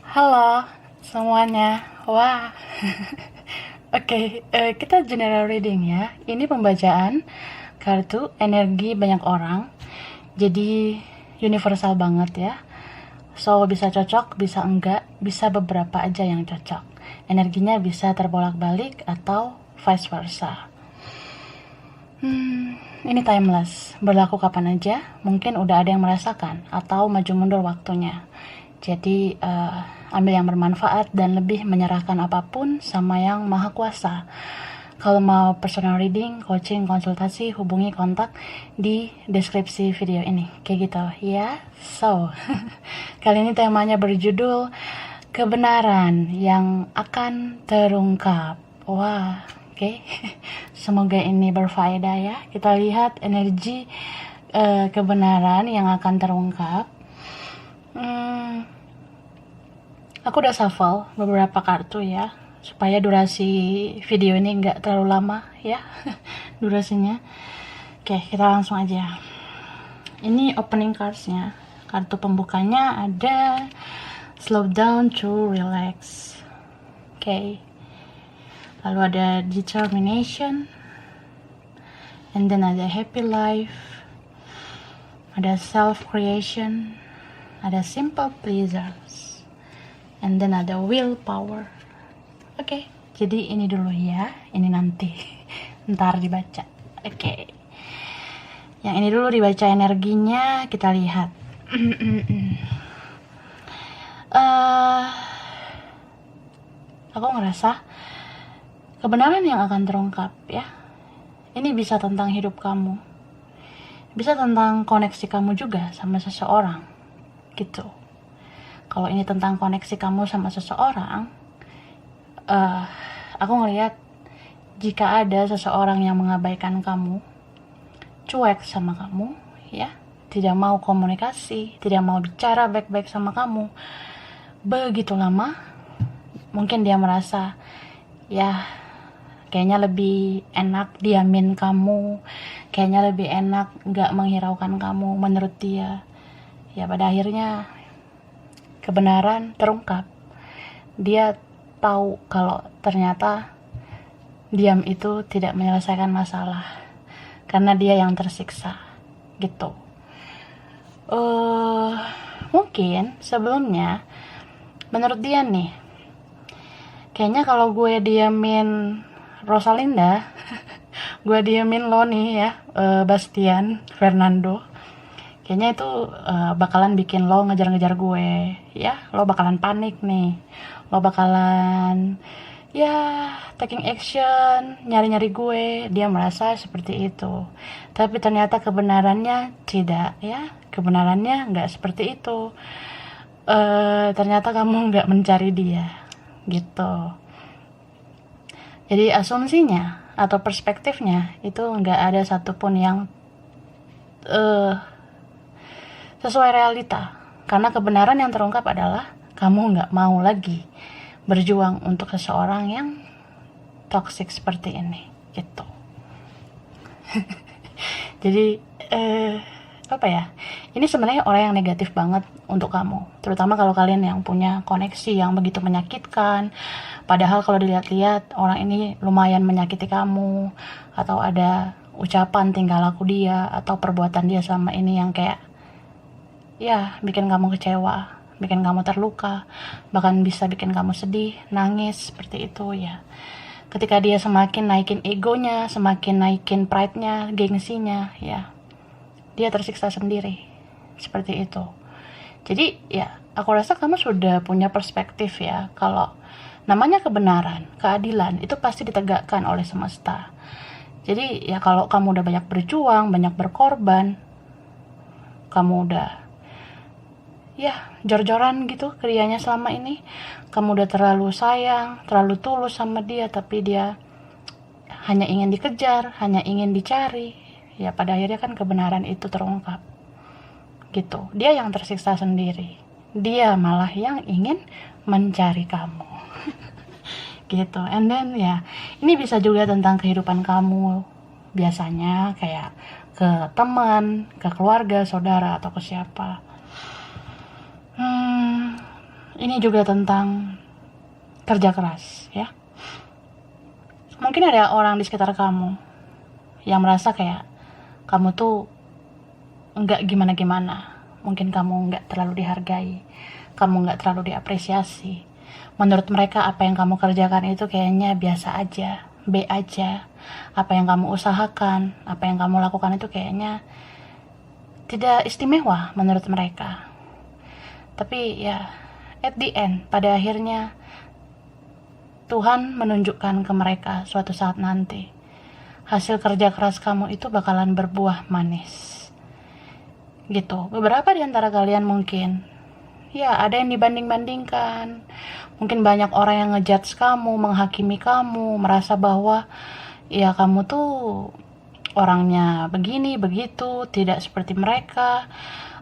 Halo semuanya. Wah. Oke, kita general reading ya. Ini pembacaan kartu energi banyak orang. Jadi universal banget ya. So bisa cocok, bisa enggak, bisa beberapa aja yang cocok. Energinya bisa terbolak-balik atau vice versa. Ini timeless, berlaku kapan aja. Mungkin udah ada yang merasakan atau maju mundur waktunya. Jadi ambil yang bermanfaat dan lebih menyerahkan apapun sama yang maha kuasa. Kalau mau personal reading, coaching, konsultasi, hubungi kontak di deskripsi video ini. Kayak gitu ya. So, kali ini temanya berjudul kebenaran yang akan terungkap. Wah, oke. Semoga ini berfaedah ya. Kita lihat energi kebenaran yang akan terungkap. Aku udah shuffle beberapa kartu ya, supaya durasi video ini nggak terlalu lama ya durasinya. Oke, kita langsung aja. Ini opening cardsnya. Kartu pembukanya ada slow down to relax. Oke. Lalu ada determination, and then ada happy life, ada self creation, ada simple pleasures, and then ada willpower. Oke, jadi ini dulu ya, ini nanti ntar dibaca. Oke, yang ini dulu dibaca energinya, kita lihat. Aku ngerasa kebenaran yang akan terungkap ya. Ini bisa tentang hidup kamu, bisa tentang koneksi kamu juga sama seseorang gitu. Kalau ini tentang koneksi kamu sama seseorang, aku ngelihat jika ada seseorang yang mengabaikan kamu, cuek sama kamu ya, tidak mau komunikasi, tidak mau bicara baik-baik sama kamu begitu lama, mungkin dia merasa ya kayaknya lebih enak diamin kamu, kayaknya lebih enak gak menghiraukan kamu menurut dia ya. Pada akhirnya kebenaran terungkap. Dia tahu kalau ternyata diam itu tidak menyelesaikan masalah, karena dia yang tersiksa gitu. Mungkin sebelumnya menurut dia nih, kayaknya kalau gue diamin Rosalinda gue diamin lo nih ya, Bastian Fernando, kayaknya itu bakalan bikin lo ngejar-ngejar gue ya. Lo bakalan panik nih, lo bakalan ya taking action, nyari-nyari gue. Dia merasa seperti itu, tapi ternyata kebenarannya tidak ya. Kebenarannya nggak seperti itu. Ternyata kamu nggak mencari dia gitu. Jadi asumsinya atau perspektifnya itu nggak ada satupun yang sesuai realita, karena kebenaran yang terungkap adalah kamu nggak mau lagi berjuang untuk seseorang yang toksik seperti ini gitu. Jadi apa ya, ini sebenarnya orang yang negatif banget untuk kamu, terutama kalau kalian yang punya koneksi yang begitu menyakitkan. Padahal kalau dilihat-lihat orang ini lumayan menyakiti kamu, atau ada ucapan tingkah laku dia atau perbuatan dia sama ini yang kayak ya bikin kamu kecewa, bikin kamu terluka, bahkan bisa bikin kamu sedih, nangis seperti itu ya. Ketika dia semakin naikin egonya, semakin naikin pride-nya, gengsinya ya, dia tersiksa sendiri seperti itu. Jadi ya aku rasa kamu sudah punya perspektif ya, kalau namanya kebenaran, keadilan itu pasti ditegakkan oleh semesta. Jadi ya kalau kamu udah banyak berjuang, banyak berkorban, kamu udah ya jor-joran gitu ke dianya selama ini, kamu udah terlalu sayang, terlalu tulus sama dia, tapi dia hanya ingin dikejar, hanya ingin dicari ya. Pada akhirnya kan kebenaran itu terungkap gitu. Dia yang tersiksa sendiri, dia malah yang ingin mencari kamu gitu. And then ya ini bisa juga tentang kehidupan kamu biasanya, kayak ke teman, ke keluarga, saudara, atau ke siapa. ini juga tentang kerja keras ya. Mungkin ada orang di sekitar kamu yang merasa kayak kamu tuh nggak gimana-gimana. Mungkin kamu nggak terlalu dihargai, kamu nggak terlalu diapresiasi. Menurut mereka apa yang kamu kerjakan itu kayaknya biasa aja, B aja. Apa yang kamu usahakan, apa yang kamu lakukan itu kayaknya tidak istimewa menurut mereka. Tapi ya, at the end, pada akhirnya Tuhan menunjukkan ke mereka suatu saat nanti hasil kerja keras kamu itu bakalan berbuah manis. Gitu. Beberapa di antara kalian mungkin ya ada yang dibanding-bandingkan. Mungkin banyak orang yang ngejudge kamu, menghakimi kamu, merasa bahwa ya kamu tuh orangnya begini, begitu, tidak seperti mereka.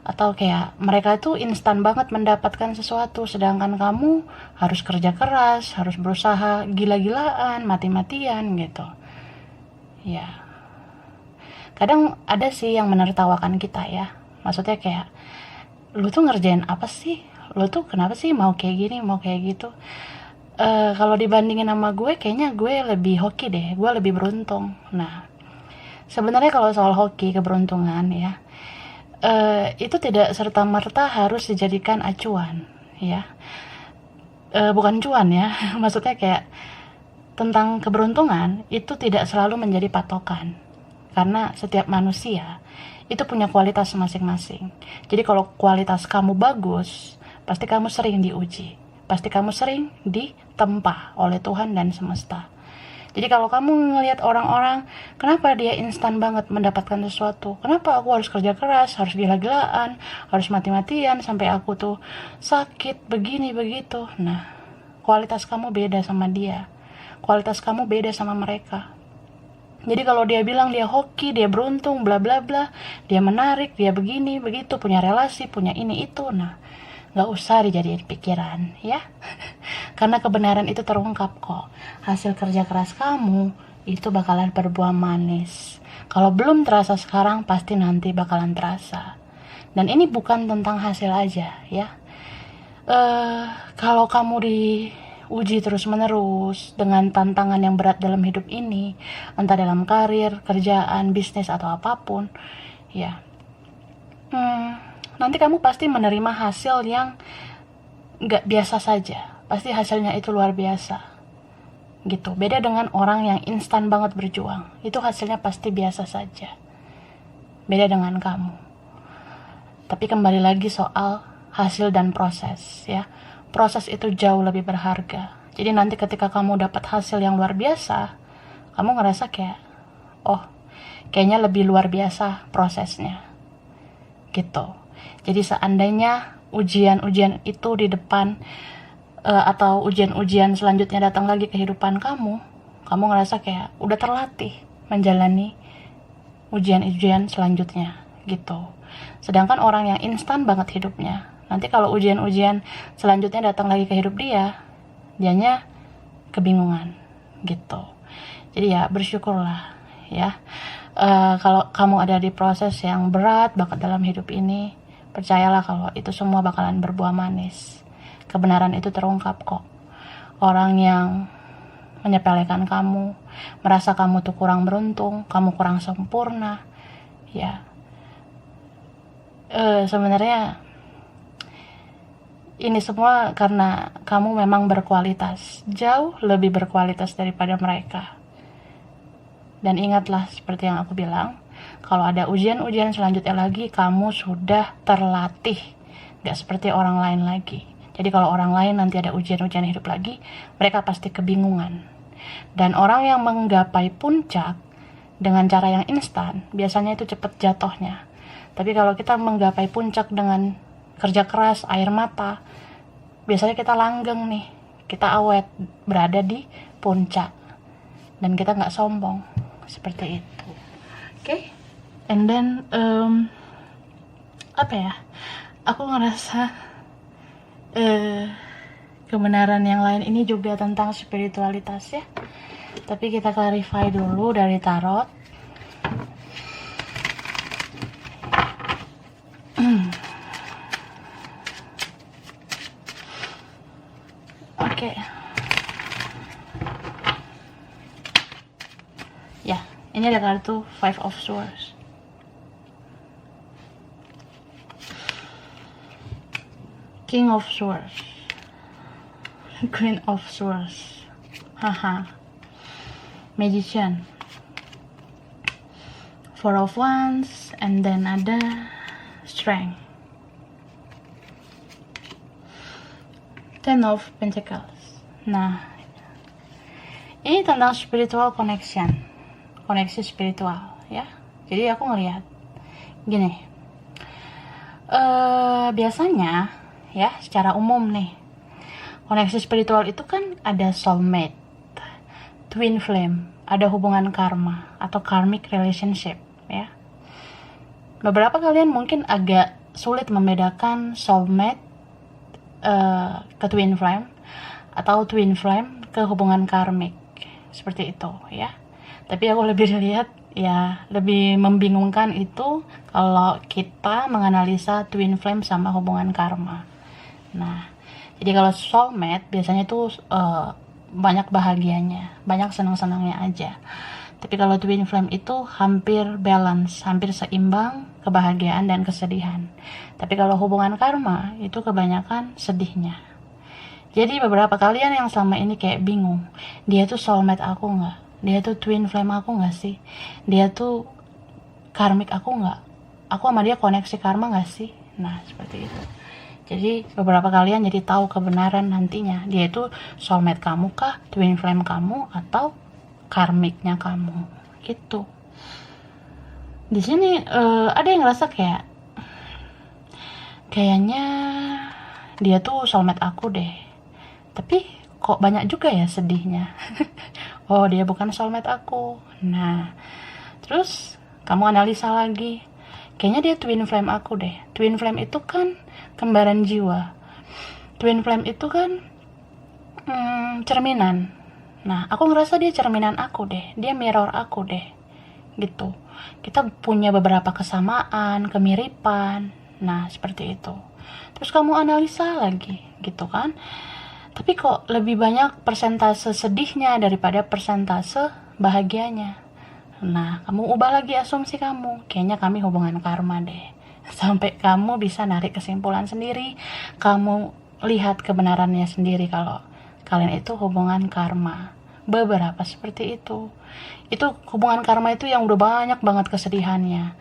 Atau kayak mereka itu instan banget mendapatkan sesuatu, sedangkan kamu harus kerja keras, harus berusaha gila-gilaan, mati-matian gitu. Ya, kadang ada sih yang menertawakan kita ya. Maksudnya kayak, lu tuh ngerjain apa sih? Lu tuh kenapa sih mau kayak gini, mau kayak gitu? Kalau dibandingin sama gue, kayaknya gue lebih hoki deh, gue lebih beruntung. Nah, sebenarnya kalau soal hoki, keberuntungan ya, itu tidak serta-merta harus dijadikan acuan ya. Bukan cuan ya, maksudnya kayak tentang keberuntungan itu tidak selalu menjadi patokan. Karena setiap manusia itu punya kualitas masing-masing. Jadi kalau kualitas kamu bagus, pasti kamu sering diuji. Pasti kamu sering ditempa oleh Tuhan dan semesta. Jadi kalau kamu ngelihat orang-orang, kenapa dia instan banget mendapatkan sesuatu? Kenapa aku harus kerja keras, harus gila-gilaan, harus mati-matian, sampai aku tuh sakit, begini, begitu. Nah, kualitas kamu beda sama dia. Kualitas kamu beda sama mereka. Jadi kalau dia bilang dia hoki, dia beruntung, bla bla bla, dia menarik, dia begini, begitu, punya relasi, punya ini itu, nah gak usah dijadiin pikiran ya. Karena kebenaran itu terungkap kok. Hasil kerja keras kamu itu bakalan berbuah manis. Kalau belum terasa sekarang, pasti nanti bakalan terasa. Dan ini bukan tentang hasil aja ya. Kalau kamu diuji terus-menerus dengan tantangan yang berat dalam hidup ini, entah dalam karir, kerjaan, bisnis, atau apapun, ya, nanti kamu pasti menerima hasil yang gak biasa saja. Pasti hasilnya itu luar biasa. Gitu. Beda dengan orang yang instan banget berjuang. Itu hasilnya pasti biasa saja. Beda dengan kamu. Tapi kembali lagi soal hasil dan proses ya. Proses itu jauh lebih berharga. Jadi nanti ketika kamu dapat hasil yang luar biasa, kamu ngerasa kayak, oh, kayaknya lebih luar biasa prosesnya. Gitu. Jadi seandainya ujian-ujian itu di depan atau ujian-ujian selanjutnya datang lagi ke kehidupan kamu ngerasa kayak udah terlatih menjalani ujian-ujian selanjutnya gitu. Sedangkan orang yang instan banget hidupnya, nanti kalau ujian-ujian selanjutnya datang lagi ke hidup dia, dianya kebingungan gitu. Jadi ya bersyukurlah ya. Kalau kamu ada di proses yang berat banget dalam hidup ini, percayalah kalau itu semua bakalan berbuah manis. Kebenaran itu terungkap kok. Orang yang menyepelekan kamu, merasa kamu tuh kurang beruntung, kamu kurang sempurna, ya, sebenarnya ini semua karena kamu memang berkualitas, jauh lebih berkualitas daripada mereka. Dan ingatlah seperti yang aku bilang, kalau ada ujian-ujian selanjutnya lagi, kamu sudah terlatih, gak seperti orang lain lagi. Jadi kalau orang lain nanti ada ujian-ujian hidup lagi, mereka pasti kebingungan. Dan orang yang menggapai puncak dengan cara yang instan, biasanya itu cepat jatuhnya. Tapi kalau kita menggapai puncak dengan kerja keras, air mata, biasanya kita langgeng nih, kita awet, berada di puncak. Dan kita gak sombong, seperti itu. Okay? And then, apa ya, aku ngerasa kebenaran yang lain ini juga tentang spiritualitas ya. Tapi kita clarify dulu dari tarot. Oke. Ya, ini ada kartu Five of Swords. King of Swords. Queen of Swords. Haha. Magician. Four of Wands, and then ada Strength. Ten of Pentacles. Nah, ini tentang spiritual connection, koneksi spiritual ya. Jadi aku ngelihat gini, biasanya ya secara umum nih, koneksi spiritual itu kan ada soulmate, twin flame, ada hubungan karma atau karmic relationship ya. Beberapa kalian mungkin agak sulit membedakan soulmate ke twin flame atau twin flame ke hubungan karmik seperti itu ya. Tapi aku lebih lihat ya, lebih membingungkan itu kalau kita menganalisa twin flame sama hubungan karma. Nah, jadi kalau soulmate biasanya itu banyak bahagianya, banyak senang-senangnya aja. Tapi kalau twin flame itu hampir balance, hampir seimbang kebahagiaan dan kesedihan. Tapi kalau hubungan karma itu kebanyakan sedihnya. Jadi beberapa kalian yang selama ini kayak bingung, dia tuh soulmate aku nggak? Dia tuh twin flame aku nggak sih? Dia tuh karmik aku nggak? Aku sama dia koneksi karma nggak sih? Nah, seperti itu. Jadi beberapa kalian jadi tahu kebenaran nantinya, dia itu soulmate kamu kah, twin flame kamu, atau karmiknya kamu gitu. Di sini ada yang ngerasa kayaknya dia tuh soulmate aku deh, tapi kok banyak juga ya sedihnya. Oh, dia bukan soulmate aku. Nah, terus kamu analisa lagi, kayaknya dia twin flame aku deh. Twin flame itu kan kembaran jiwa. Twin flame itu kan cerminan. Nah, aku ngerasa dia cerminan aku deh, dia mirror aku deh, gitu. Kita punya beberapa kesamaan, kemiripan, nah seperti itu. Terus kamu analisa lagi, gitu kan. Tapi kok lebih banyak persentase sedihnya daripada persentase bahagianya. Nah, kamu ubah lagi asumsi kamu, kayaknya kami hubungan karma deh. Sampai kamu bisa narik kesimpulan sendiri, kamu lihat kebenarannya sendiri kalau kalian itu hubungan karma. Beberapa seperti itu hubungan karma itu yang udah banyak banget kesedihannya.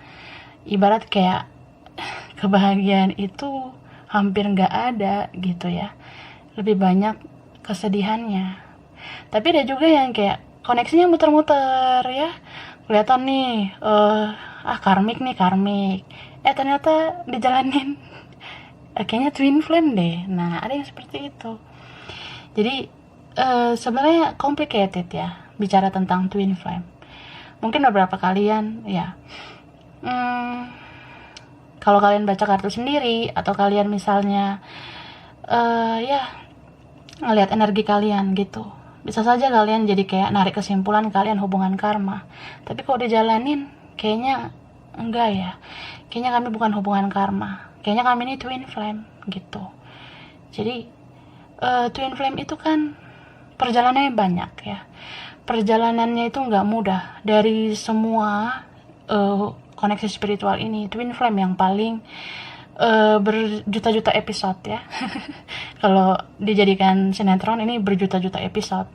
Ibarat kayak kebahagiaan itu hampir nggak ada gitu ya, lebih banyak kesedihannya. Tapi ada juga yang kayak koneksinya muter-muter ya, kelihatan nih karmik nih, ternyata dijalanin kayaknya twin flame deh. Nah, ada yang seperti itu. Jadi sebenarnya complicated ya bicara tentang twin flame. Mungkin beberapa kalian ya, kalau kalian baca kartu sendiri atau kalian misalnya ya ngelihat energi kalian gitu, bisa saja kalian jadi kayak narik kesimpulan kalian hubungan karma. Tapi kalau dijalanin kayaknya enggak ya, kayaknya kami bukan hubungan karma, kayaknya kami ini twin flame gitu. Jadi twin flame itu kan perjalanannya banyak ya. Perjalanannya itu nggak mudah. Dari semua koneksi spiritual ini, twin flame yang paling berjuta-juta episode ya. Kalau dijadikan sinetron ini berjuta-juta episode.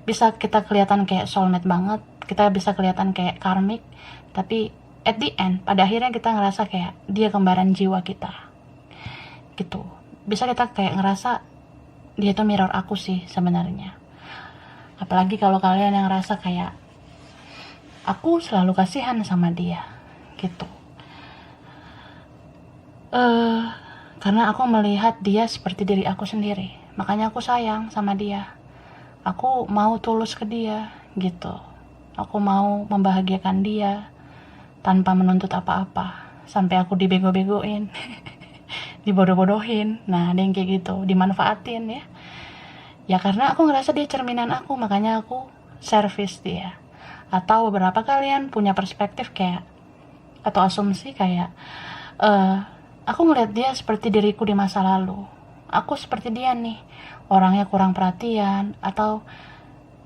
Bisa kita kelihatan kayak soulmate banget, kita bisa kelihatan kayak karmik, tapi at the end, pada akhirnya kita ngerasa kayak dia kembaran jiwa kita gitu. Bisa kita kayak ngerasa dia tuh mirror aku sih sebenarnya. Apalagi kalau kalian yang ngerasa kayak aku selalu kasihan sama dia gitu. Karena aku melihat dia seperti diri aku sendiri, makanya aku sayang sama dia. Aku mau tulus ke dia gitu. Aku mau membahagiakan dia tanpa menuntut apa-apa. Sampai aku dibego-begoin, dibodoh-bodohin. Nah, ada yang kayak gitu, dimanfaatin ya. Ya karena aku ngerasa dia cerminan aku, makanya aku service dia. Atau beberapa kalian punya perspektif kayak, atau asumsi kayak, aku ngeliat dia seperti diriku di masa lalu. aku seperti dia nih, orangnya kurang perhatian, atau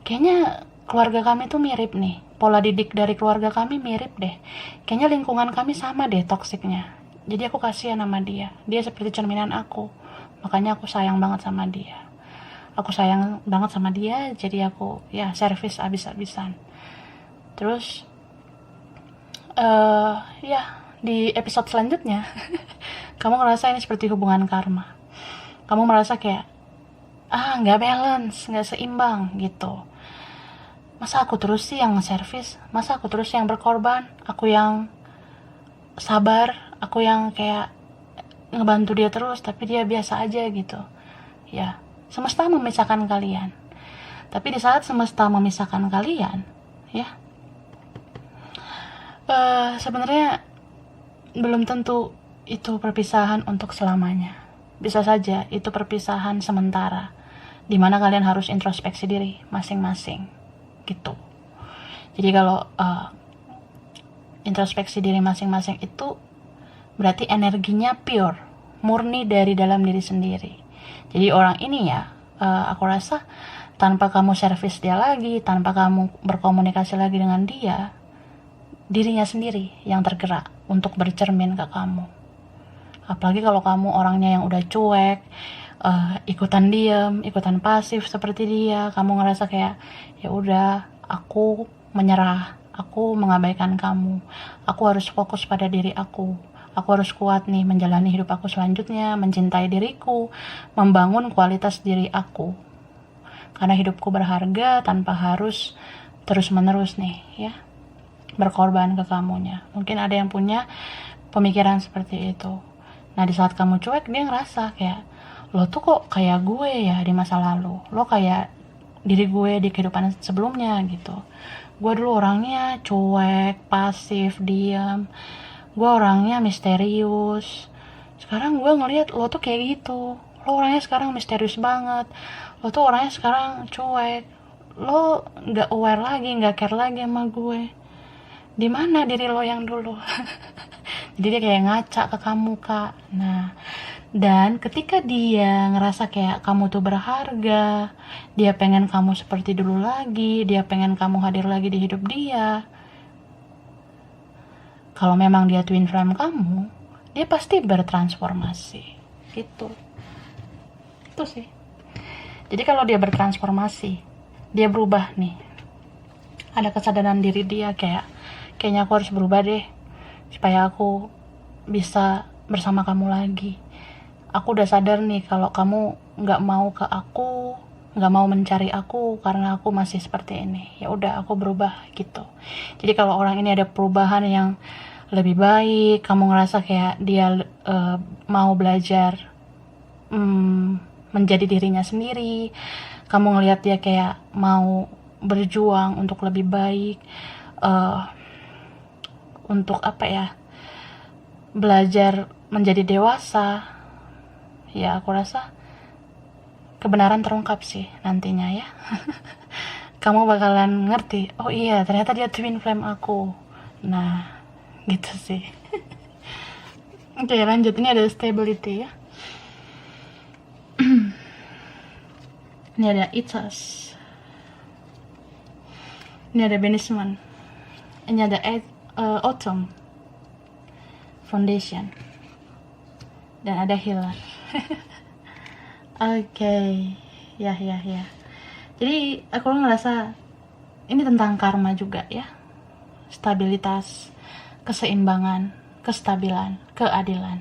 kayaknya keluarga kami tuh mirip nih, pola didik dari keluarga kami mirip deh, kayaknya lingkungan kami sama deh toksiknya. Jadi aku kasihan sama dia, dia seperti cerminan aku, makanya aku sayang banget sama dia. Aku sayang banget sama dia, jadi aku ya servis abis-abisan. Terus ya di episode selanjutnya kamu ngerasa ini seperti hubungan karma. Kamu merasa kayak nggak balance, nggak seimbang gitu. Masa aku terus sih yang nge-service? Masa aku terus yang berkorban? Aku yang sabar, aku yang kayak ngebantu dia terus, tapi dia biasa aja gitu. Ya, semesta memisahkan kalian. Tapi di saat semesta memisahkan kalian, ya, sebenarnya belum tentu itu perpisahan untuk selamanya. Bisa saja itu perpisahan sementara, di mana kalian harus introspeksi diri masing-masing, gitu. Jadi kalau introspeksi diri masing-masing itu berarti energinya pure, murni dari dalam diri sendiri. Jadi orang ini ya, aku rasa tanpa kamu servis dia lagi, tanpa kamu berkomunikasi lagi dengan dia, dirinya sendiri yang tergerak untuk bercermin ke kamu. Apalagi kalau kamu orangnya yang udah cuek, ikutan diam, ikutan pasif seperti dia, kamu ngerasa kayak ya udah, aku menyerah, aku mengabaikan kamu, aku harus fokus pada diri aku harus kuat nih menjalani hidup aku selanjutnya, mencintai diriku, membangun kualitas diri aku, karena hidupku berharga tanpa harus terus-menerus nih ya berkorban ke kamunya. Mungkin ada yang punya pemikiran seperti itu. Nah di saat kamu cuek, dia ngerasa kayak lo tuh kok kayak gue ya di masa lalu, lo kayak diri gue di kehidupan sebelumnya gitu. Gue dulu orangnya cuek, pasif, diam, gue orangnya misterius. Sekarang gue ngeliat lo tuh kayak gitu, lo orangnya sekarang misterius banget, lo tuh orangnya sekarang cuek, lo nggak aware lagi, nggak care lagi sama gue. Di mana diri lo yang dulu? Jadi dia kayak ngaca ke kamu, Kak. Nah, dan ketika dia ngerasa kayak kamu tuh berharga, dia pengen kamu seperti dulu lagi, dia pengen kamu hadir lagi di hidup dia. Kalau memang dia twin flame kamu, dia pasti bertransformasi. Gitu. Itu sih. Jadi kalau dia bertransformasi, dia berubah nih. Ada kesadaran diri dia kayaknya aku harus berubah deh supaya aku bisa bersama kamu lagi. Aku udah sadar nih kalau kamu nggak mau ke aku, nggak mau mencari aku karena aku masih seperti ini. Ya udah, aku berubah gitu. Jadi kalau orang ini ada perubahan yang lebih baik, kamu ngerasa kayak dia mau belajar menjadi dirinya sendiri, kamu ngelihat dia kayak mau berjuang untuk lebih baik, untuk belajar menjadi dewasa, ya aku rasa kebenaran terungkap sih nantinya ya. Kamu bakalan ngerti, oh iya ternyata dia twin flame aku. Nah gitu sih. Oke, lanjut. Ini ada stability ya. Ini ada Itas, ini ada Benishman, ini ada Autumn Foundation, dan ada Healer. Oke, ya. Jadi aku ngerasa ini tentang karma juga ya, stabilitas, keseimbangan, kestabilan, keadilan.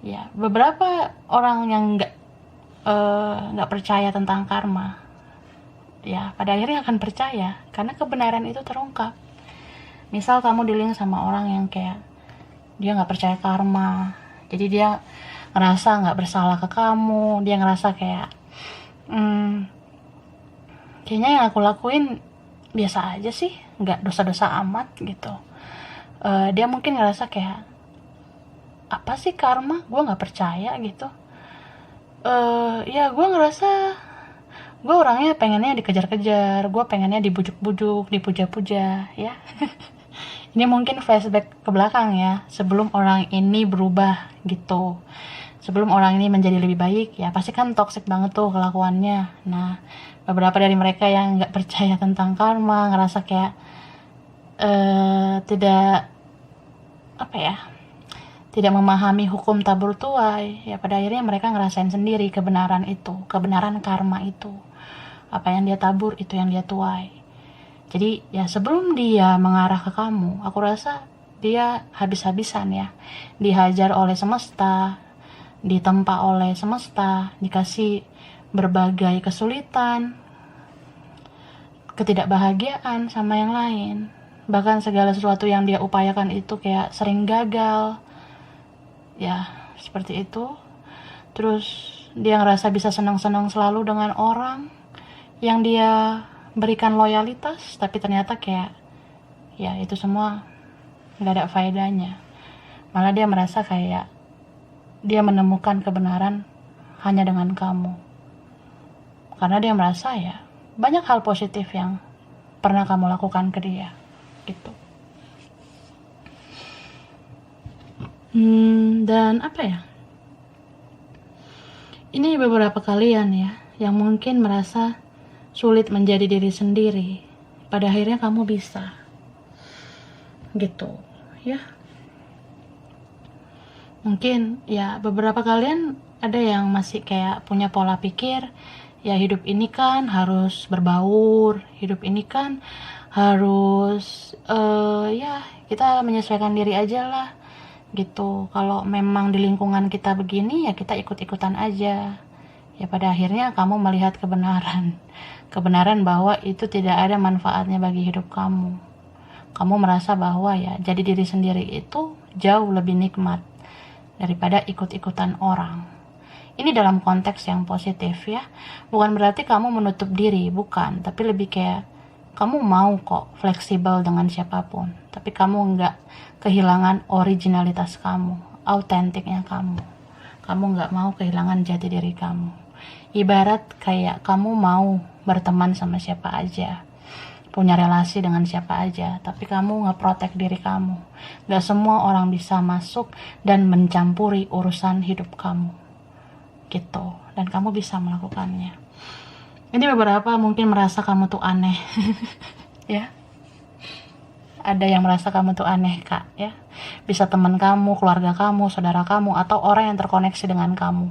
Ya, beberapa orang yang nggak percaya tentang karma, ya pada akhirnya akan percaya karena kebenaran itu terungkap. Misal kamu dealing sama orang yang kayak dia nggak percaya karma, jadi dia ngerasa nggak bersalah ke kamu, dia ngerasa kayak kayaknya yang aku lakuin biasa aja sih, nggak dosa-dosa amat gitu. Dia mungkin ngerasa kayak apa sih karma, gue nggak percaya gitu. Ya gue ngerasa gue orangnya pengennya dikejar-kejar, gue pengennya dibujuk-bujuk, dipuja-puja ya. Ini mungkin flashback ke belakang ya, sebelum orang ini berubah gitu, sebelum orang ini menjadi lebih baik, ya pasti kan toxic banget tuh kelakuannya. Nah, beberapa dari mereka yang nggak percaya tentang karma, ngerasa kayak tidak apa ya, tidak memahami hukum tabur tuai, ya pada akhirnya mereka ngerasain sendiri kebenaran itu, kebenaran karma itu. Apa yang dia tabur itu yang dia tuai. Jadi ya sebelum dia mengarah ke kamu, aku rasa dia habis-habisan ya, dihajar oleh semesta, ditempa oleh semesta, dikasih berbagai kesulitan, ketidakbahagiaan sama yang lain. Bahkan segala sesuatu yang dia upayakan itu kayak sering gagal. Ya, seperti itu. Terus dia ngerasa bisa senang-senang selalu dengan orang yang dia berikan loyalitas, tapi ternyata kayak ya itu semua nggak ada faedahnya. Malah dia merasa kayak dia menemukan kebenaran hanya dengan kamu, karena dia merasa ya banyak hal positif yang pernah kamu lakukan ke dia gitu. Dan apa ya, ini beberapa kalian ya yang mungkin merasa sulit menjadi diri sendiri, pada akhirnya kamu bisa gitu ya. Mungkin ya beberapa kalian ada yang masih kayak punya pola pikir, ya hidup ini kan harus berbaur, hidup ini kan harus ya kita menyesuaikan diri aja lah gitu. Kalau memang di lingkungan kita begini, ya kita ikut-ikutan aja. Ya pada akhirnya kamu melihat kebenaran bahwa itu tidak ada manfaatnya bagi hidup kamu. Kamu merasa bahwa ya jadi diri sendiri itu jauh lebih nikmat daripada ikut-ikutan orang. Ini dalam konteks yang positif ya. Bukan berarti kamu menutup diri, bukan. Tapi lebih kayak kamu mau kok fleksibel dengan siapapun. Tapi kamu nggak kehilangan originalitas kamu, autentiknya kamu. Kamu nggak mau kehilangan jati diri kamu. Ibarat kayak kamu mau berteman sama siapa aja, punya relasi dengan siapa aja, tapi kamu ngeprotek diri kamu. Gak semua orang bisa masuk dan mencampuri urusan hidup kamu gitu, dan kamu bisa melakukannya. Ini beberapa mungkin merasa kamu tuh aneh ya, ada yang merasa kamu tuh aneh kak ya. Bisa teman kamu, keluarga kamu, saudara kamu, atau orang yang terkoneksi dengan kamu.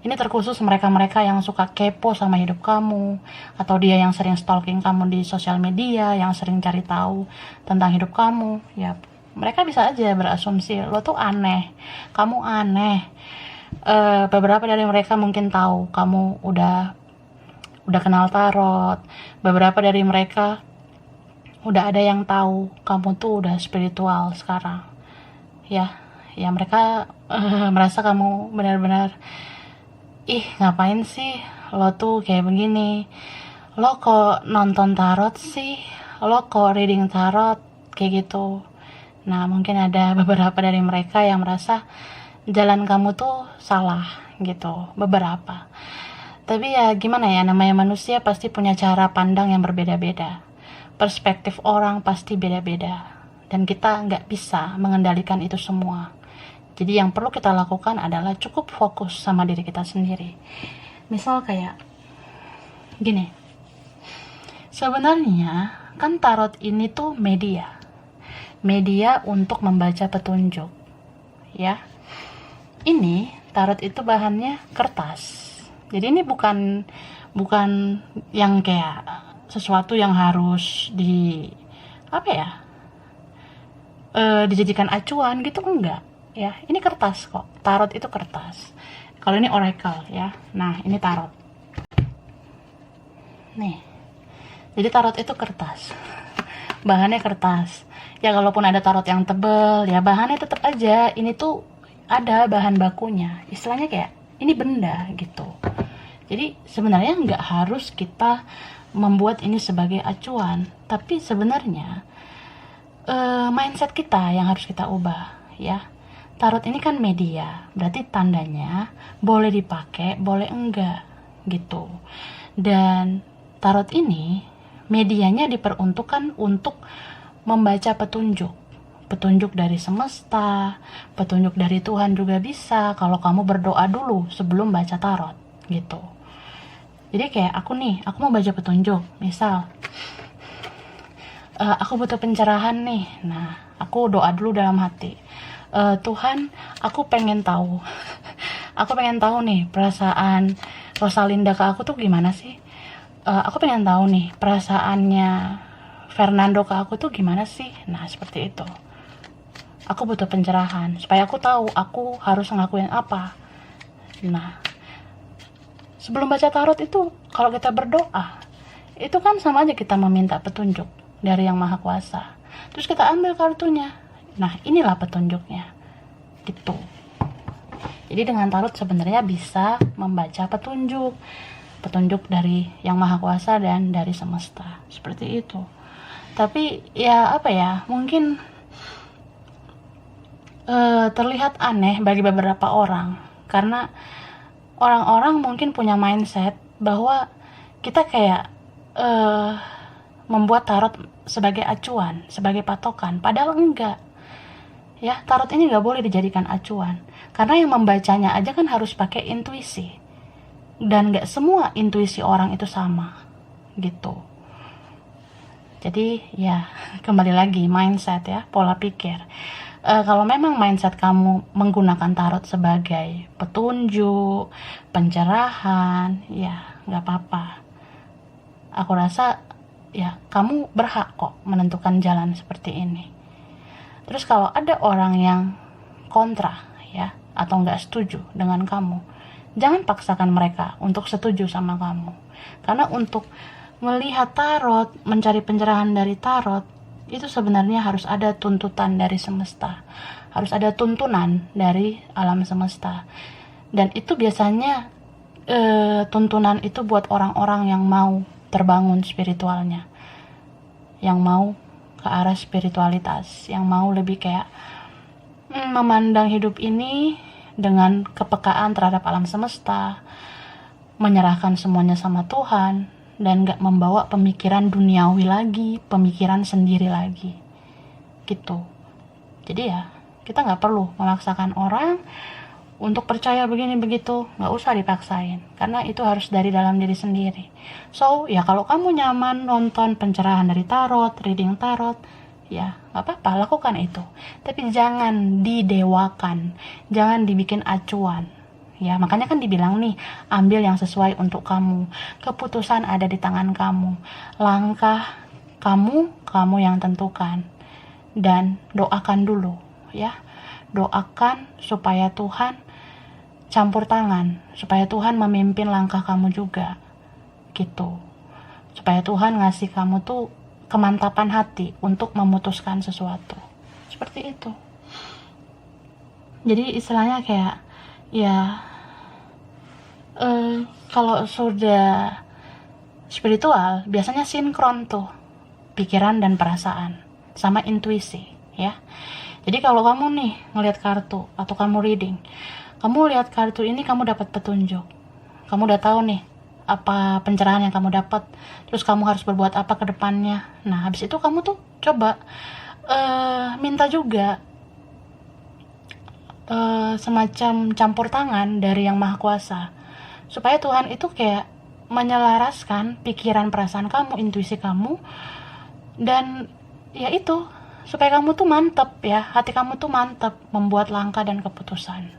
Ini terkhusus mereka-mereka yang suka kepo sama hidup kamu, atau dia yang sering stalking kamu di sosial media, yang sering cari tahu tentang hidup kamu. Ya mereka bisa aja berasumsi lo tuh aneh, kamu aneh. Beberapa dari mereka mungkin tahu kamu udah kenal tarot. Beberapa dari mereka udah ada yang tahu kamu tuh udah spiritual sekarang ya. Ya mereka merasa kamu benar-benar, ih ngapain sih lo tuh kayak begini, lo kok nonton tarot sih, lo kok reading tarot kayak gitu. Nah mungkin ada beberapa dari mereka yang merasa jalan kamu tuh salah gitu, beberapa. Tapi ya gimana ya, namanya manusia pasti punya cara pandang yang berbeda-beda. Perspektif orang pasti beda-beda. Dan kita nggak bisa mengendalikan itu semua. Jadi yang perlu kita lakukan adalah cukup fokus sama diri kita sendiri. Misal kayak gini. Sebenarnya kan tarot ini tuh media. Media untuk membaca petunjuk. Ya. Ini tarot itu bahannya kertas. Jadi ini bukan yang kayak sesuatu yang harus dijadikan acuan gitu, enggak ya. Ini kertas kok, tarot itu kertas. Kalau ini oracle ya, nah ini tarot nih. Jadi tarot itu kertas, bahannya kertas ya. Kalaupun ada tarot yang tebel ya, bahannya tetap aja ini tuh ada bahan bakunya, istilahnya kayak ini benda gitu. Jadi sebenarnya nggak harus kita membuat ini sebagai acuan, tapi sebenarnya mindset kita yang harus kita ubah ya. Tarot ini kan media, berarti tandanya boleh dipakai, boleh enggak gitu. Dan tarot ini medianya diperuntukkan untuk membaca petunjuk, petunjuk dari semesta, petunjuk dari Tuhan juga bisa kalau kamu berdoa dulu sebelum baca tarot gitu. Jadi kayak aku mau baca petunjuk, misal aku butuh pencerahan nih. Nah, aku doa dulu dalam hati. Tuhan, aku pengen tahu. Aku pengen tahu nih perasaan Rosalinda ke aku tuh gimana sih? Aku pengen tahu nih perasaannya Fernando ke aku tuh gimana sih? Nah, seperti itu. Aku butuh pencerahan supaya aku tahu aku harus ngelakuin apa. Nah, sebelum baca tarot itu, kalau kita berdoa, itu kan sama aja kita meminta petunjuk dari Yang Maha Kuasa. Terus kita ambil kartunya. Nah, inilah petunjuknya. Gitu. Jadi dengan tarot sebenarnya bisa membaca petunjuk. Petunjuk dari Yang Maha Kuasa dan dari semesta. Seperti itu. Tapi ya apa ya, mungkin terlihat aneh bagi beberapa orang. Karena orang-orang mungkin punya mindset bahwa kita kayak membuat tarot sebagai acuan, sebagai patokan, padahal enggak. Ya, tarot ini nggak boleh dijadikan acuan, karena yang membacanya aja kan harus pakai intuisi, dan nggak semua intuisi orang itu sama, gitu. Jadi ya kembali lagi mindset ya, pola pikir. Kalau memang mindset kamu menggunakan tarot sebagai petunjuk, pencerahan, ya nggak apa-apa. Aku rasa ya kamu berhak kok menentukan jalan seperti ini. Terus kalau ada orang yang kontra ya, atau nggak setuju dengan kamu, jangan paksakan mereka untuk setuju sama kamu. Karena untuk melihat tarot, mencari pencerahan dari tarot, itu sebenarnya harus ada tuntutan dari semesta, harus ada tuntunan dari alam semesta. Dan itu biasanya tuntunan itu buat orang-orang yang mau terbangun spiritualnya, yang mau ke arah spiritualitas, yang mau lebih kayak memandang hidup ini dengan kepekaan terhadap alam semesta, menyerahkan semuanya sama Tuhan, dan gak membawa pemikiran duniawi lagi, pemikiran sendiri lagi gitu. Jadi ya kita gak perlu memaksakan orang untuk percaya begini begitu, gak usah dipaksain, karena itu harus dari dalam diri sendiri. So ya kalau kamu nyaman nonton pencerahan dari tarot, reading tarot, ya gak apa-apa, lakukan itu. Tapi jangan didewakan, jangan dibikin acuan. Ya, makanya kan dibilang nih, ambil yang sesuai untuk kamu. Keputusan ada di tangan kamu. Langkah kamu yang tentukan. Dan doakan dulu, ya. Doakan supaya Tuhan campur tangan, supaya Tuhan memimpin langkah kamu juga. Gitu. Supaya Tuhan ngasih kamu tuh kemantapan hati untuk memutuskan sesuatu. Seperti itu. Jadi istilahnya kayak ya kalau sudah spiritual biasanya sinkron tuh pikiran dan perasaan sama intuisi ya. Jadi kalau kamu nih ngelihat kartu atau kamu reading, kamu lihat kartu ini, kamu dapat petunjuk, kamu udah tahu nih apa pencerahan yang kamu dapat, terus kamu harus berbuat apa ke depannya. Nah habis itu kamu tuh coba minta juga semacam campur tangan dari Yang Maha Kuasa, supaya Tuhan itu kayak menyelaraskan pikiran, perasaan kamu, intuisi kamu, dan ya itu supaya kamu tuh mantep ya, hati kamu tuh mantep membuat langkah dan keputusan.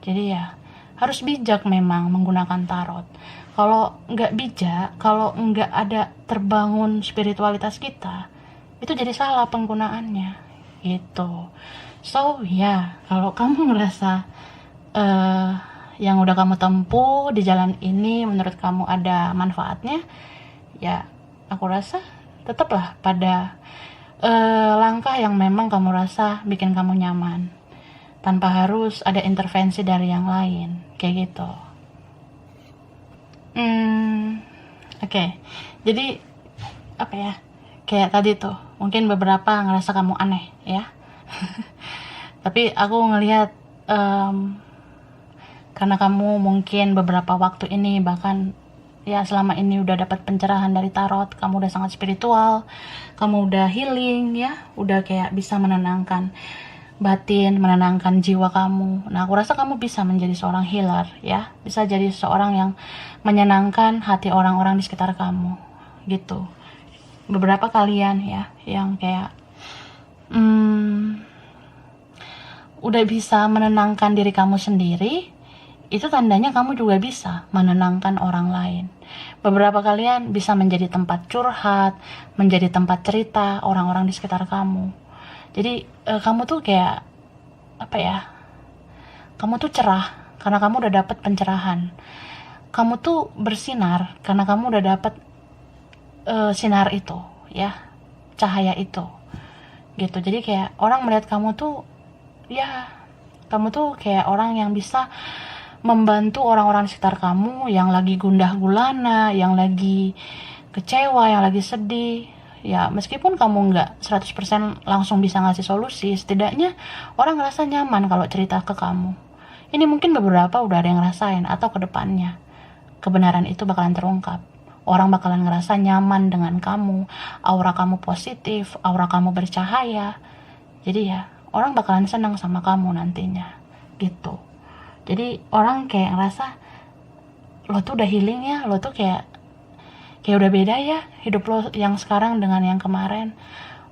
Jadi ya harus bijak memang menggunakan tarot. Kalau nggak bijak, kalau nggak ada terbangun spiritualitas kita, itu jadi salah penggunaannya gitu. So ya, kalau kamu ngerasa yang udah kamu tempuh di jalan ini menurut kamu ada manfaatnya, ya aku rasa tetaplah pada langkah yang memang kamu rasa bikin kamu nyaman, tanpa harus ada intervensi dari yang lain, kayak gitu. Oke. Jadi apa ya? Kayak tadi tuh, mungkin beberapa ngerasa kamu aneh ya. Tapi aku ngelihat karena kamu mungkin beberapa waktu ini bahkan ya selama ini udah dapat pencerahan dari tarot, kamu udah sangat spiritual, kamu udah healing ya, udah kayak bisa menenangkan batin, menenangkan jiwa kamu. Nah, aku rasa kamu bisa menjadi seorang healer ya, bisa jadi seorang yang menyenangkan hati orang-orang di sekitar kamu gitu. Beberapa kalian ya yang kayak udah bisa menenangkan diri kamu sendiri, itu tandanya kamu juga bisa menenangkan orang lain. Beberapa kalian bisa menjadi tempat curhat, menjadi tempat cerita orang-orang di sekitar kamu. Jadi kamu tuh kayak apa ya? Kamu tuh cerah karena kamu udah dapat pencerahan. Kamu tuh bersinar karena kamu udah dapat sinar itu, ya, cahaya itu, gitu. Jadi kayak orang melihat kamu tuh, ya, kamu tuh kayak orang yang bisa membantu orang-orang di sekitar kamu yang lagi gundah gulana, yang lagi kecewa, yang lagi sedih. Ya, meskipun kamu nggak 100% langsung bisa ngasih solusi, setidaknya orang ngerasa nyaman kalau cerita ke kamu. Ini mungkin beberapa udah ada yang ngerasain, atau ke depannya kebenaran itu bakalan terungkap. Orang bakalan ngerasa nyaman dengan kamu, aura kamu positif, aura kamu bercahaya. Jadi ya, orang bakalan senang sama kamu nantinya, gitu. Jadi orang kayak ngerasa, lo tuh udah healing ya, lo tuh kayak udah beda ya hidup lo yang sekarang dengan yang kemarin.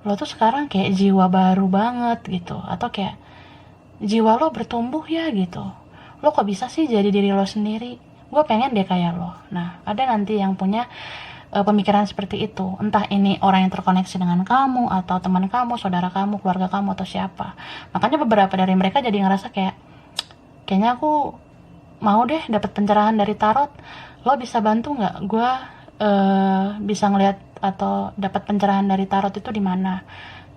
Lo tuh sekarang kayak jiwa baru banget gitu, atau kayak jiwa lo bertumbuh ya gitu. Lo kok bisa sih jadi diri lo sendiri? Gue pengen deh kayak lo. Nah, ada nanti yang punya pemikiran seperti itu. Entah ini orang yang terkoneksi dengan kamu, atau teman kamu, saudara kamu, keluarga kamu, atau siapa. Makanya beberapa dari mereka jadi ngerasa kayak, kayaknya aku mau deh dapat pencerahan dari tarot. Lo bisa bantu nggak? Gue bisa ngelihat atau dapat pencerahan dari tarot itu di mana.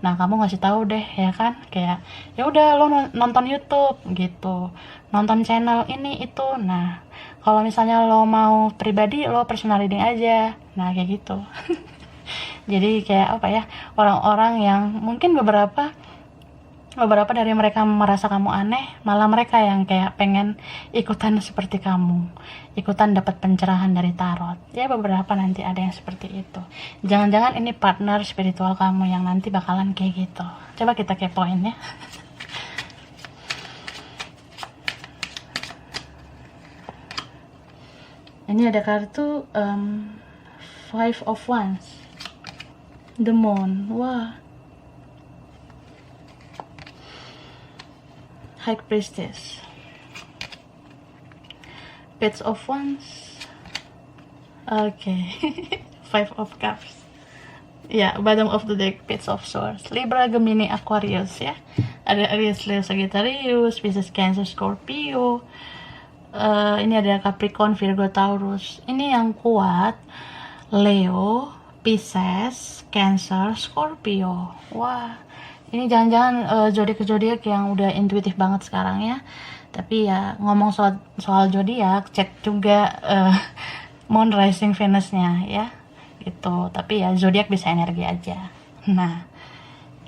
Nah, kamu ngasih tahu deh ya kan, kayak ya udah lo nonton YouTube gitu, nonton channel ini itu. Nah, kalau misalnya lo mau pribadi, lo personal reading aja. Nah, kayak gitu. Jadi kayak apa ya, orang-orang yang mungkin beberapa dari mereka merasa kamu aneh, malah mereka yang kayak pengen ikutan seperti kamu, ikutan dapat pencerahan dari tarot. Ya, beberapa nanti ada yang seperti itu. Jangan-jangan ini partner spiritual kamu yang nanti bakalan kayak gitu. Coba kita kepoin ya. Ini ada kartu Five of Wands, The Moon. Wah, High Priestess, Page of Wands, okay. Five of Cups, ya, bottom of the deck, Page of Swords, Libra, Gemini, Aquarius ya. Ada Aries, Leo, Sagittarius, Pisces, Cancer, Scorpio. Ini ada Capricorn, Virgo, Taurus. Ini yang kuat Leo, Pisces, Cancer, Scorpio. Wah, ini jangan-jangan zodiak yang udah intuitif banget sekarang ya. Tapi ya, ngomong soal zodiak, cek juga Moon, Rising, Venus-nya ya, gitu. Tapi ya, zodiak bisa energi aja. Nah,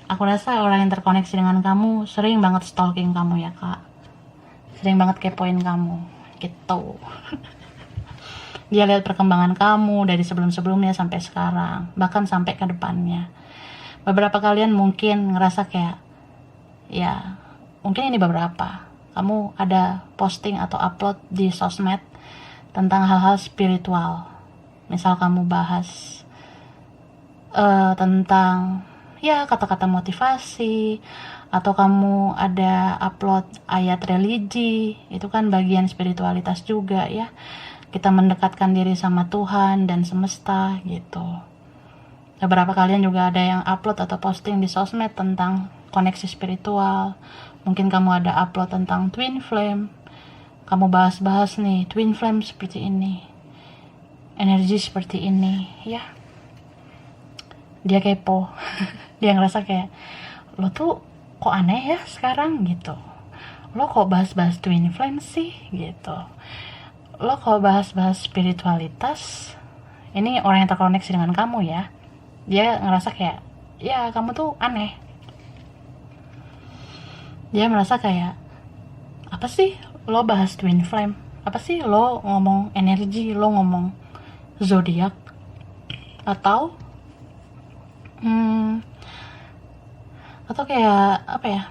aku rasa orang yang terkoneksi dengan kamu sering banget stalking kamu ya kak, sering banget kepoin kamu gitu. Dia lihat perkembangan kamu dari sebelum-sebelumnya sampai sekarang, bahkan sampai ke depannya. Beberapa kalian mungkin ngerasa kayak, ya mungkin ini beberapa, kamu ada posting atau upload di sosmed tentang hal-hal spiritual. Misal kamu bahas tentang ya kata-kata motivasi, atau kamu ada upload ayat religi. Itu kan bagian spiritualitas juga ya, kita mendekatkan diri sama Tuhan dan semesta gitu. Beberapa kalian juga ada yang upload atau posting di sosmed tentang koneksi spiritual. Mungkin kamu ada upload tentang twin flame, kamu bahas-bahas nih twin flame seperti ini, energi seperti ini ya. Dia kepo. Dia ngerasa kayak, lo tuh kok aneh ya sekarang gitu, lo kok bahas-bahas twin flame sih gitu, lo kok bahas-bahas spiritualitas. Ini orang yang terkoneksi dengan kamu ya. Dia ngerasa kayak, ya kamu tuh aneh. Dia merasa kayak, apa sih lo bahas twin flame, apa sih lo ngomong energi, lo ngomong zodiak, atau kayak apa ya,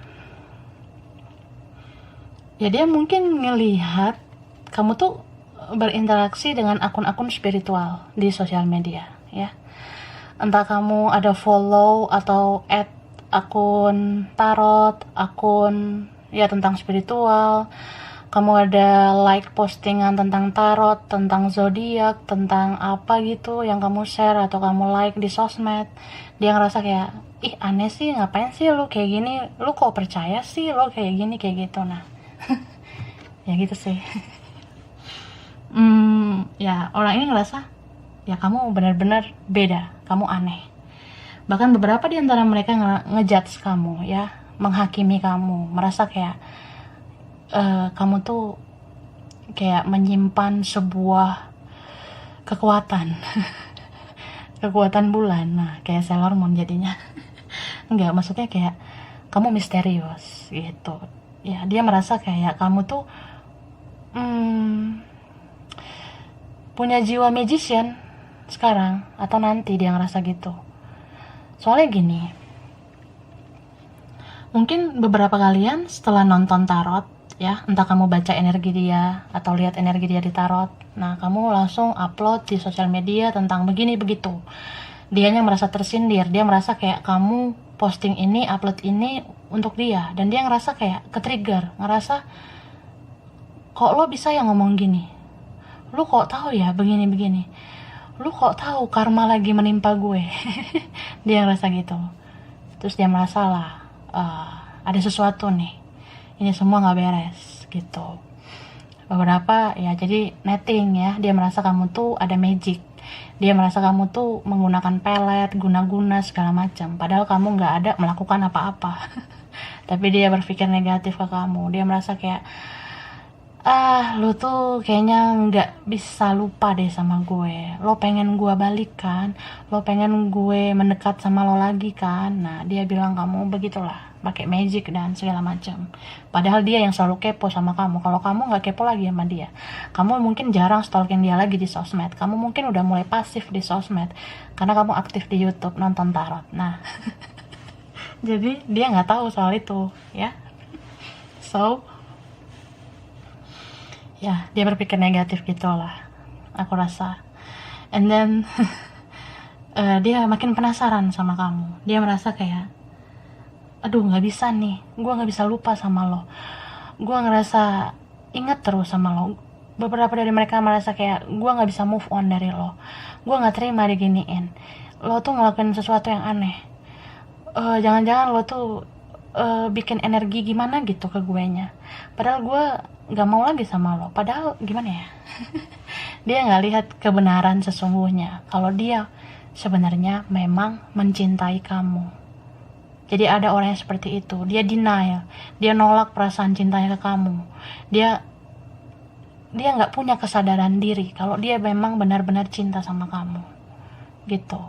ya dia mungkin ngelihat kamu tuh berinteraksi dengan akun-akun spiritual di sosial media ya. Entah kamu ada follow atau add akun tarot, akun ya tentang spiritual, kamu ada like postingan tentang tarot, tentang zodiak, tentang apa gitu yang kamu share atau kamu like di sosmed. Dia ngerasa kayak, ih aneh sih, ngapain sih lu kayak gini, lu kok percaya sih lo kayak gini kayak gitu. Nah ya gitu sih. Ya orang ini ngerasa ya kamu benar-benar beda, kamu aneh. Bahkan beberapa di antara mereka ngejudge kamu ya, menghakimi kamu, merasa kayak kamu tuh kayak menyimpan sebuah kekuatan kekuatan bulan. Nah kayak Sailor Moon jadinya. Enggak, maksudnya kayak kamu misterius gitu ya. Dia merasa kayak kamu tuh punya jiwa magician sekarang atau nanti. Dia ngerasa gitu. Soalnya gini, mungkin beberapa kalian setelah nonton tarot ya, entah kamu baca energi dia atau lihat energi dia di tarot, nah kamu langsung upload di sosial media tentang begini begitu. Dianya merasa tersindir, dia merasa kayak kamu posting ini, upload ini untuk dia, dan dia ngerasa kayak ketrigger, ngerasa kok lo bisa ya ngomong gini, lu kok tahu ya begini-begini, lu kok tahu karma lagi menimpa gue. Dia ngerasa gitu. Terus dia merasa lah ada sesuatu nih, ini semua nggak beres gitu. Beberapa ya jadi netting ya, dia merasa kamu tuh ada magic, dia merasa kamu tuh menggunakan pelet, guna-guna segala macam, padahal kamu nggak ada melakukan apa-apa. Tapi dia berpikir negatif ke kamu. Dia merasa kayak lu tuh kayaknya nggak bisa lupa deh sama gue, lo pengen gue balik kan, lo pengen gue mendekat sama lo lagi kan. Nah dia bilang kamu begitulah, pakai magic dan segala macam. Padahal dia yang selalu kepo sama kamu. Kalau kamu nggak kepo lagi sama dia, kamu mungkin jarang stalking dia lagi di sosmed, kamu mungkin udah mulai pasif di sosmed karena kamu aktif di YouTube nonton tarot. Nah jadi dia nggak tahu soal itu ya. So ya dia berpikir negatif gitu lah, aku rasa. And then dia makin penasaran sama kamu. Dia merasa kayak, aduh nggak bisa nih, gue nggak bisa lupa sama lo, gue ngerasa inget terus sama lo. Beberapa dari mereka merasa kayak gue nggak bisa move on dari lo, gue nggak terima diginiin, lo tuh ngelakuin sesuatu yang aneh, jangan-jangan lo tuh bikin energi gimana gitu ke gue nya, padahal gue nggak mau lagi sama lo. Padahal gimana ya, dia nggak lihat kebenaran sesungguhnya kalau dia sebenarnya memang mencintai kamu. Jadi ada orang yang seperti itu, dia denial, dia nolak perasaan cintanya ke kamu. Dia nggak punya kesadaran diri kalau dia memang benar-benar cinta sama kamu gitu.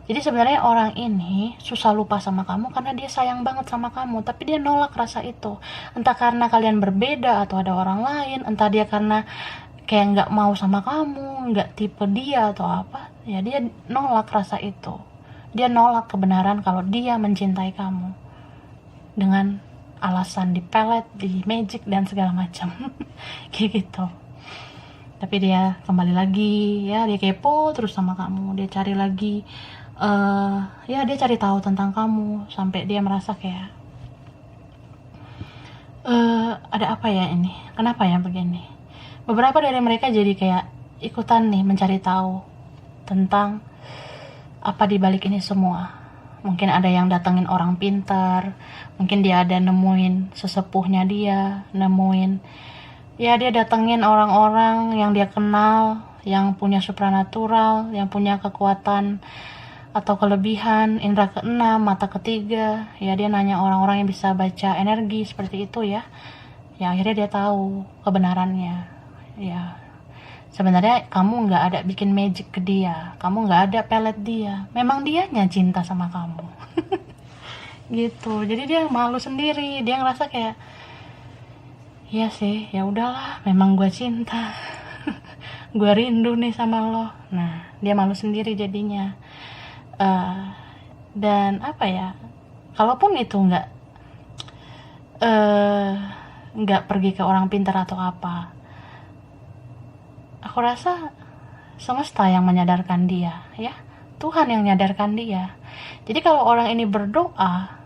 Jadi sebenarnya orang ini susah lupa sama kamu karena dia sayang banget sama kamu, tapi dia nolak rasa itu. Entah karena kalian berbeda atau ada orang lain, entah dia karena kayak nggak mau sama kamu, nggak tipe dia atau apa, ya dia nolak rasa itu. Dia nolak kebenaran kalau dia mencintai kamu dengan alasan di pelet, di magic dan segala macam. Kayak gitu. Tapi dia kembali lagi ya, dia kepo terus sama kamu, dia cari lagi, ya dia cari tahu tentang kamu sampai dia merasa kayak ada apa ya ini, kenapa ya begini. Beberapa dari mereka jadi kayak ikutan nih mencari tahu tentang apa di balik ini semua. Mungkin ada yang datengin orang pintar, mungkin dia ada nemuin sesepuhnya dia, dia datengin orang-orang yang dia kenal, yang punya supranatural, yang punya kekuatan atau kelebihan indera keenam, mata ketiga. Ya dia nanya orang-orang yang bisa baca energi seperti itu ya. Ya akhirnya dia tahu kebenarannya. Ya sebenarnya kamu nggak ada bikin magic ke dia, kamu nggak ada pelet dia, memang dianya cinta sama kamu. Gitu. Jadi dia malu sendiri, dia ngerasa kayak, iya sih, ya udahlah, memang gue cinta. gue rindu nih sama lo. Nah, dia malu sendiri jadinya. Eh, dan apa ya, kalaupun itu eh, nggak pergi ke orang pintar atau apa, aku rasa semesta yang menyadarkan dia, ya, Tuhan yang menyadarkan dia. Jadi kalau orang ini berdoa,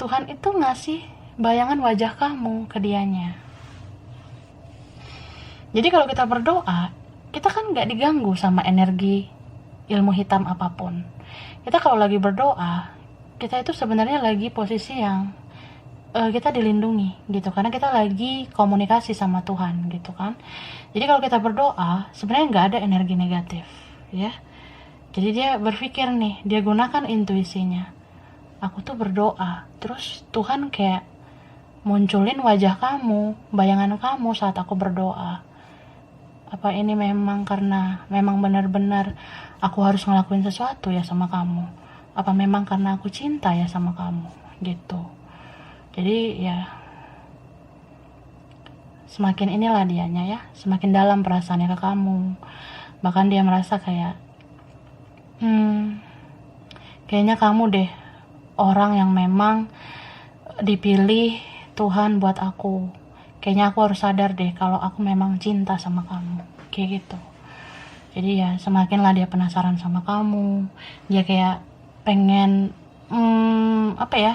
Tuhan itu ngasih bayangan wajah kamu ke dianya. Jadi kalau kita berdoa, kita kan nggak diganggu sama energi ilmu hitam apapun. Kita kalau lagi berdoa, kita itu sebenarnya lagi posisi yang kita dilindungi gitu, karena kita lagi komunikasi sama Tuhan gitu kan. Jadi kalau kita berdoa, sebenarnya nggak ada energi negatif, ya. Jadi dia berpikir nih, dia gunakan intuisinya. Aku tuh berdoa, terus Tuhan kayak munculin wajah kamu, bayangan kamu saat aku berdoa. Apa ini memang karena memang benar-benar aku harus ngelakuin sesuatu ya sama kamu? Apa memang karena aku cinta ya sama kamu? Gitu. Jadi ya semakin inilah dianya ya, semakin dalam perasaannya ke kamu. Bahkan dia merasa kayak kayaknya kamu deh orang yang memang dipilih Tuhan buat aku. Kayaknya aku harus sadar deh kalau aku memang cinta sama kamu, kayak gitu. Jadi ya semakinlah dia penasaran sama kamu, dia kayak pengen apa ya,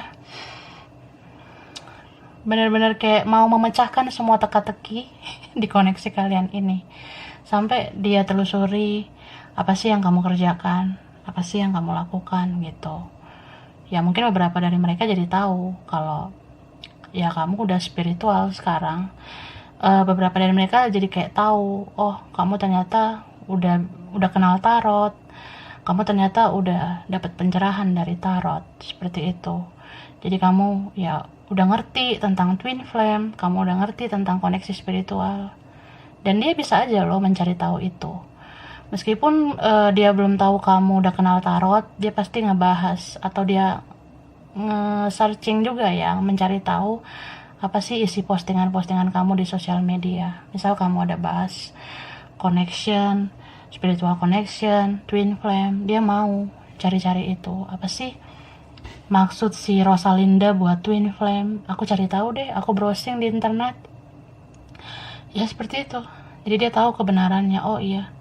benar-benar kayak mau memecahkan semua teka-teki di koneksi kalian ini, sampai dia telusuri apa sih yang kamu kerjakan, apa sih yang kamu lakukan gitu. Ya mungkin beberapa dari mereka jadi tahu kalau ya kamu udah spiritual sekarang. Beberapa dari mereka jadi kayak tahu, oh kamu ternyata udah kenal tarot, kamu ternyata udah dapat pencerahan dari tarot, seperti itu. Jadi kamu ya udah ngerti tentang twin flame, kamu udah ngerti tentang koneksi spiritual, dan dia bisa aja loh mencari tahu itu. Meskipun dia belum tahu kamu udah kenal tarot, dia pasti ngebahas atau dia nge-searching juga ya, mencari tahu apa sih isi postingan-postingan kamu di sosial media. Misal kamu ada bahas connection, spiritual connection, twin flame, dia mau cari-cari itu. Apa sih maksud si Rosalinda buat twin flame? Aku cari tahu deh, aku browsing di internet. Ya seperti itu. Jadi dia tahu kebenarannya. Oh iya,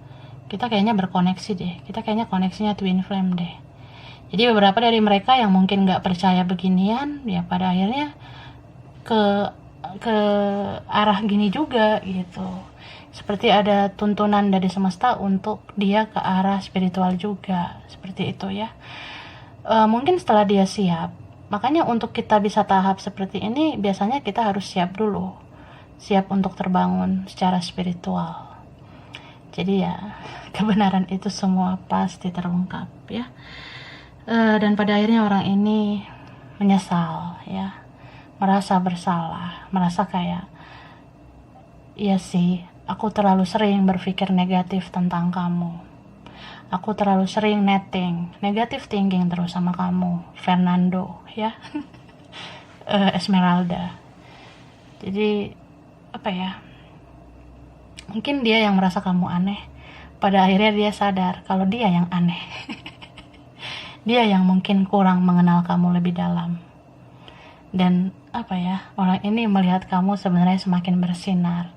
kita kayaknya berkoneksi deh. Kita kayaknya koneksinya twin flame deh. Jadi beberapa dari mereka yang mungkin nggak percaya beginian, ya pada akhirnya ke arah gini juga gitu. Seperti ada tuntunan dari semesta untuk dia ke arah spiritual juga, seperti itu ya. Mungkin setelah dia siap, makanya untuk kita bisa tahap seperti ini, biasanya kita harus siap dulu, siap untuk terbangun secara spiritual. Jadi ya kebenaran itu semua pasti terungkap ya. Dan pada akhirnya orang ini menyesal ya, merasa bersalah, merasa kayak iya sih, aku terlalu sering berpikir negatif tentang kamu, aku terlalu sering negative thinking terus sama kamu, Fernando ya. Esmeralda. Jadi apa ya, mungkin dia yang merasa kamu aneh, pada akhirnya dia sadar kalau dia yang aneh. Dia yang mungkin kurang mengenal kamu lebih dalam. Dan apa ya, orang ini melihat kamu sebenarnya semakin bersinar.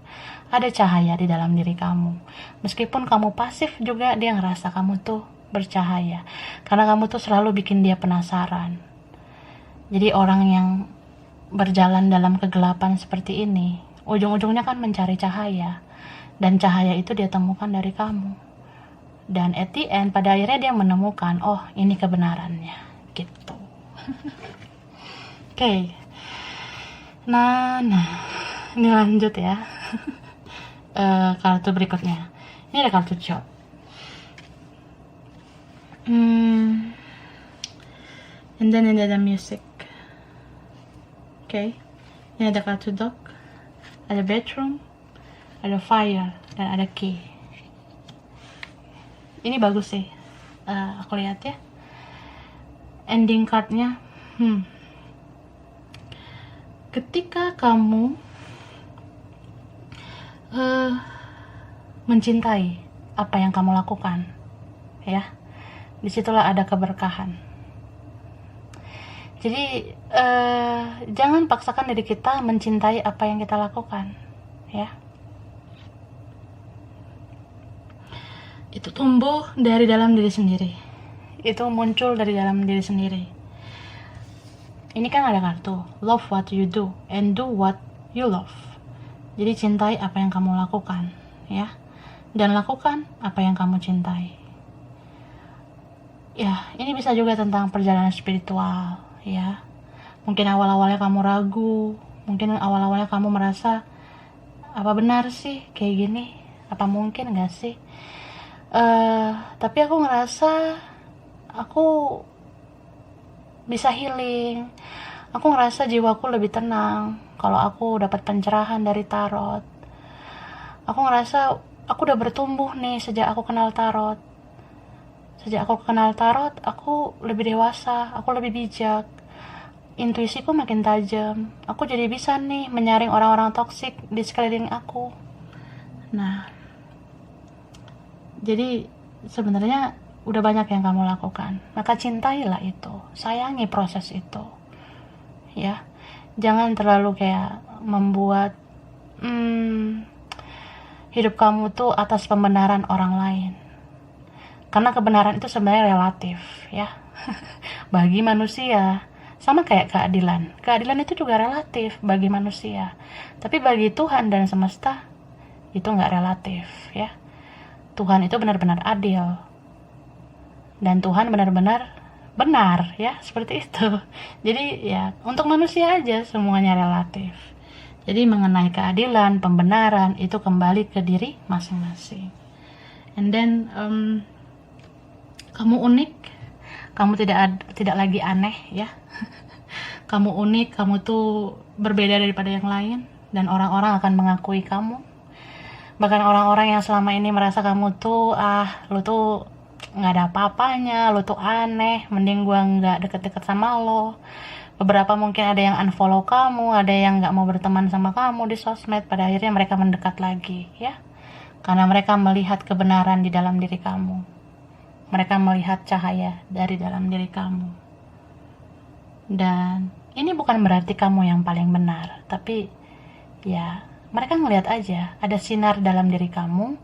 Ada cahaya di dalam diri kamu. Meskipun kamu pasif juga, dia ngerasa kamu tuh bercahaya. Karena kamu tuh selalu bikin dia penasaran. Jadi orang yang berjalan dalam kegelapan seperti ini, ujung-ujungnya kan mencari cahaya. Dan cahaya itu dia temukan dari kamu. Dan at the end, pada akhirnya dia menemukan, oh ini kebenarannya, gitu. Oke. Nah, ini lanjut ya. Kartu berikutnya. Ini ada kartu job. And then ini ada music. Oke. Ini ada kartu dog, ada bedroom, ada fire, dan ada key. Ini bagus sih, aku lihat ya. Ending cardnya, ketika kamu mencintai apa yang kamu lakukan, ya. Disitulah ada keberkahan. Jadi jangan paksakan diri kita mencintai apa yang kita lakukan, ya. Itu tumbuh dari dalam diri sendiri, itu muncul dari dalam diri sendiri. Ini kan ada kartu love what you do and do what you love. Jadi cintai apa yang kamu lakukan, ya, dan lakukan apa yang kamu cintai. Ya, ini bisa juga tentang perjalanan spiritual, ya. Mungkin awal-awalnya kamu ragu, mungkin awal-awalnya kamu merasa, apa benar sih kayak gini? Apa mungkin gak sih? Tapi aku ngerasa aku bisa healing. Aku ngerasa jiwaku lebih tenang kalau aku dapat pencerahan dari tarot. Aku ngerasa aku udah bertumbuh nih sejak aku kenal tarot. Sejak aku kenal tarot, aku lebih dewasa, aku lebih bijak. Intuisiku makin tajam. Aku jadi bisa nih menyaring orang-orang toksik di sekeliling aku. Nah, jadi sebenarnya udah banyak yang kamu lakukan. Maka cintailah itu, sayangi proses itu, ya. Jangan terlalu kayak membuat hidup kamu tuh atas pembenaran orang lain. Karena kebenaran itu sebenarnya relatif, ya. Bagi manusia, sama kayak keadilan. Keadilan itu juga relatif bagi manusia. Tapi bagi Tuhan dan semesta, itu nggak relatif, ya. Tuhan itu benar-benar adil. Dan Tuhan benar-benar benar, ya, seperti itu. Jadi ya, untuk manusia aja semuanya relatif. Jadi mengenai keadilan, pembenaran, itu kembali ke diri masing-masing. And then, kamu unik, kamu tidak lagi aneh, ya. Kamu unik, kamu tuh berbeda daripada yang lain, dan orang-orang akan mengakui kamu. Bahkan orang-orang yang selama ini merasa kamu tuh lu tuh nggak ada apa-apanya, lu tuh aneh, mending gua nggak deket-deket sama lo. Beberapa mungkin ada yang unfollow kamu, ada yang nggak mau berteman sama kamu di sosmed. Pada akhirnya mereka mendekat lagi, ya, karena mereka melihat kebenaran di dalam diri kamu. Mereka melihat cahaya dari dalam diri kamu. Dan ini bukan berarti kamu yang paling benar, tapi ya, mereka ngelihat aja ada sinar dalam diri kamu,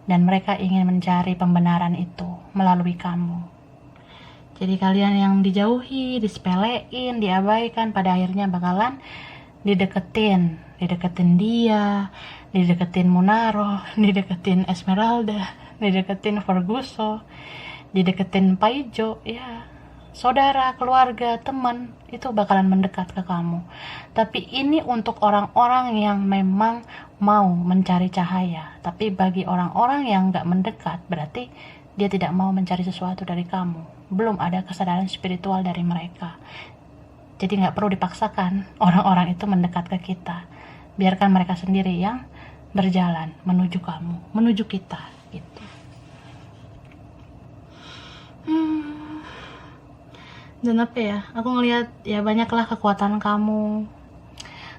dan mereka ingin mencari pembenaran itu melalui kamu. Jadi kalian yang dijauhi, disepelein, diabaikan, pada akhirnya bakalan dideketin dia, dideketin Munaro, dideketin Esmeralda, dideketin Ferguso, dideketin Paijo, ya. Saudara, keluarga, teman, itu bakalan mendekat ke kamu. Tapi ini untuk orang-orang yang memang mau mencari cahaya. Tapi bagi orang-orang yang gak mendekat, berarti dia tidak mau mencari sesuatu dari kamu. Belum ada kesadaran spiritual dari mereka. Jadi gak perlu dipaksakan orang-orang itu mendekat ke kita. Biarkan mereka sendiri yang berjalan menuju kamu, menuju kita, gitu. Dan apa ya, aku ngelihat ya banyaklah kekuatan kamu.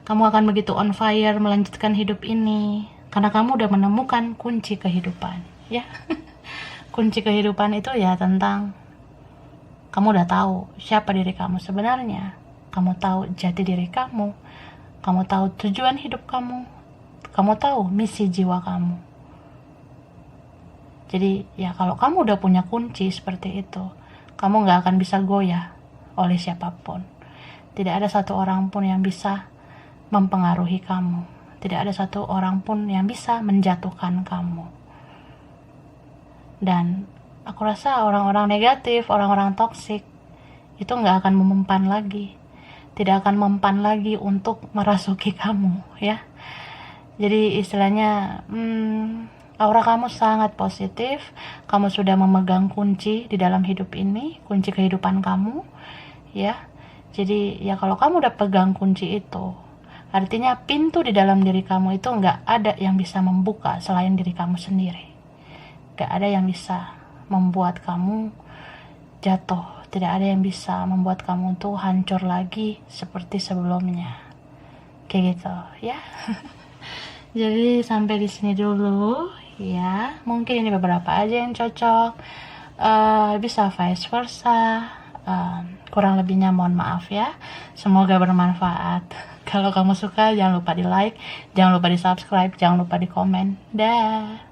Kamu akan begitu on fire melanjutkan hidup ini karena kamu udah menemukan kunci kehidupan, ya. Kunci kehidupan itu ya tentang kamu udah tahu siapa diri kamu sebenarnya. Kamu tahu jati diri kamu. Kamu tahu tujuan hidup kamu. Kamu tahu misi jiwa kamu. Jadi ya kalau kamu udah punya kunci seperti itu, kamu gak akan bisa goyah oleh siapapun. Tidak ada satu orang pun yang bisa mempengaruhi kamu. Tidak ada satu orang pun yang bisa menjatuhkan kamu. Dan aku rasa orang-orang negatif, orang-orang toksik, itu gak akan memempan lagi. Tidak akan mempan lagi untuk merasuki kamu, ya. Jadi istilahnya, aura kamu sangat positif. Kamu sudah memegang kunci di dalam hidup ini, kunci kehidupan kamu, ya. Jadi ya kalau kamu udah pegang kunci itu, artinya pintu di dalam diri kamu itu nggak ada yang bisa membuka selain diri kamu sendiri. Nggak ada yang bisa membuat kamu jatuh. Tidak ada yang bisa membuat kamu tuh hancur lagi seperti sebelumnya. Kayak gitu, ya. Jadi sampai di sini dulu ya. Mungkin ini beberapa aja yang cocok. Bisa vice versa. Kurang lebihnya mohon maaf ya. Semoga bermanfaat. Kalau kamu suka jangan lupa di like, jangan lupa di subscribe, jangan lupa di komen. Dah.